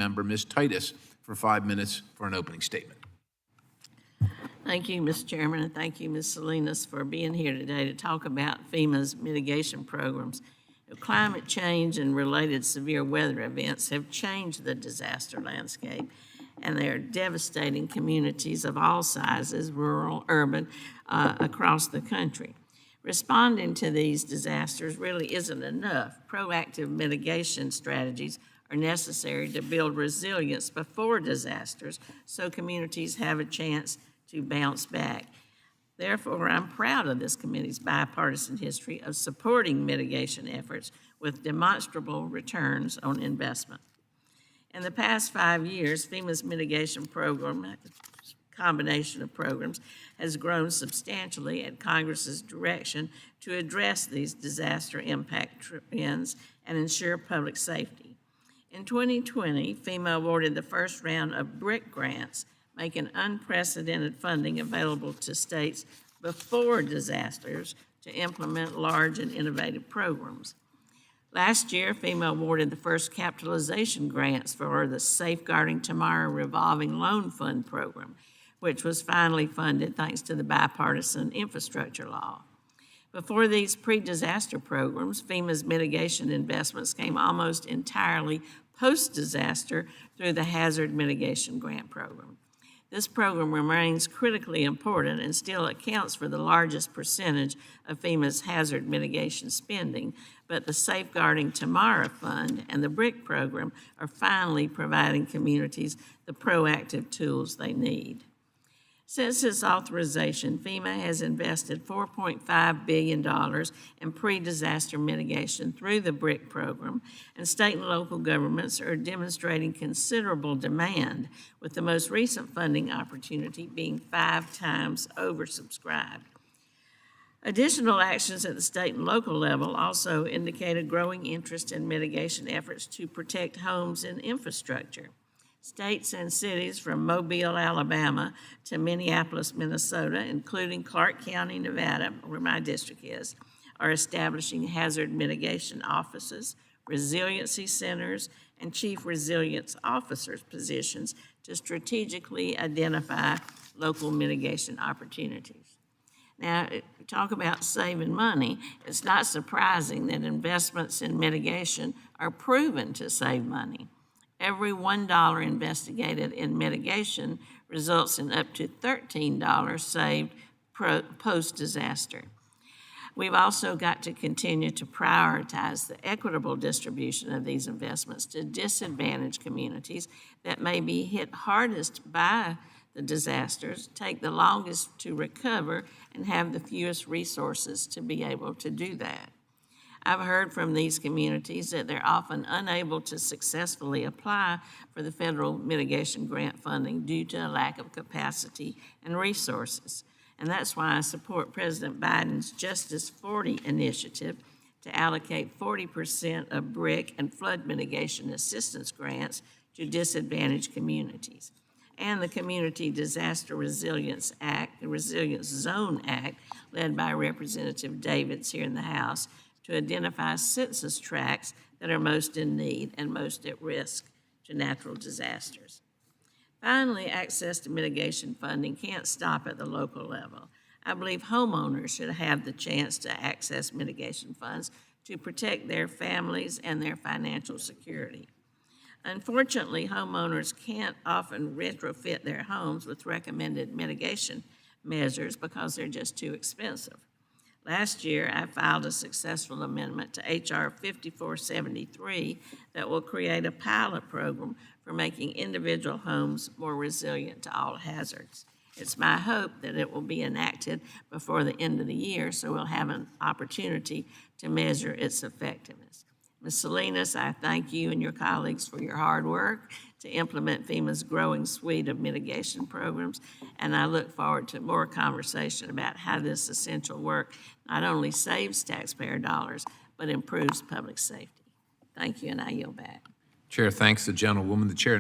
member, Ms. Titus, for 5 minutes for an opening statement. Thank you, Mr. Chairman, and thank you, Ms. Salinas, for being here today to talk about FEMA's mitigation programs. Climate change and related severe weather events have changed the disaster landscape, and they are devastating communities of all sizes, rural, urban, across the country. Responding to these disasters really isn't enough. Proactive mitigation strategies are necessary to build resilience before disasters so communities have a chance to bounce back. Therefore, I'm proud of this committee's bipartisan history of supporting mitigation efforts with demonstrable returns on investment. In the past 5 years, FEMA's mitigation program, combination of programs, has grown substantially at Congress's direction to address these disaster impact trends and ensure public safety. In 2020, FEMA awarded the first round of BRIC grants, making unprecedented funding available to states before disasters to implement large and innovative programs. Last year, FEMA awarded the first capitalization grants for the Safeguarding Tomorrow Revolving Loan Fund program, which was finally funded thanks to the bipartisan infrastructure law. Before these pre-disaster programs, FEMA's mitigation investments came almost entirely post-disaster through the Hazard Mitigation Grant Program. This program remains critically important and still accounts for the largest percentage of FEMA's hazard mitigation spending, but the Safeguarding Tomorrow Fund and the BRIC program are finally providing communities the proactive tools they need. Since its authorization, FEMA has invested $4.5 billion in pre-disaster mitigation through the BRIC program, and state and local governments are demonstrating considerable demand, with the most recent funding opportunity being 5 times oversubscribed. Additional actions at the state and local level also indicate a growing interest in mitigation efforts to protect homes and infrastructure. States and cities from Mobile, Alabama to Minneapolis, Minnesota, including Clark County, Nevada, where my district is, are establishing hazard mitigation offices, resiliency centers, and chief resilience officers positions to strategically identify local mitigation opportunities. Now, talk about saving money. It's not surprising that investments in mitigation are proven to save money. Every $1 investigated in mitigation results in up to $13 saved post-disaster. We've also got to continue to prioritize the equitable distribution of these investments to disadvantaged communities that may be hit hardest by the disasters, take the longest to recover, and have the fewest resources to be able to do that. I've heard from these communities that they're often unable to successfully apply for the federal mitigation grant funding due to a lack of capacity and resources. And that's why I support President Biden's Justice 40 initiative to allocate 40% of BRIC and flood mitigation assistance grants to disadvantaged communities. And the Community Disaster Resilience Act, the Resilience Zone Act, led by Representative Davids here in the House, to identify census tracts that are most in need and most at risk to natural disasters. Finally, access to mitigation funding can't stop at the local level. I believe homeowners should have the chance to access mitigation funds to protect their families and their financial security. Unfortunately, homeowners can't often retrofit their homes with recommended mitigation measures because they're just too expensive. Last year, I filed a successful amendment to H.R. 5473 that will create a pilot program for making individual homes more resilient to all hazards. It's my hope that it will be enacted before the end of the year so we'll have an opportunity to measure its effectiveness. Ms. Salinas, I thank you and your colleagues for your hard work to implement FEMA's growing suite of mitigation programs, and I look forward to more conversation about how this essential work not only saves taxpayer dollars, but improves public safety. Thank you, and I yield back. Chair thanks the gentlewoman. The chair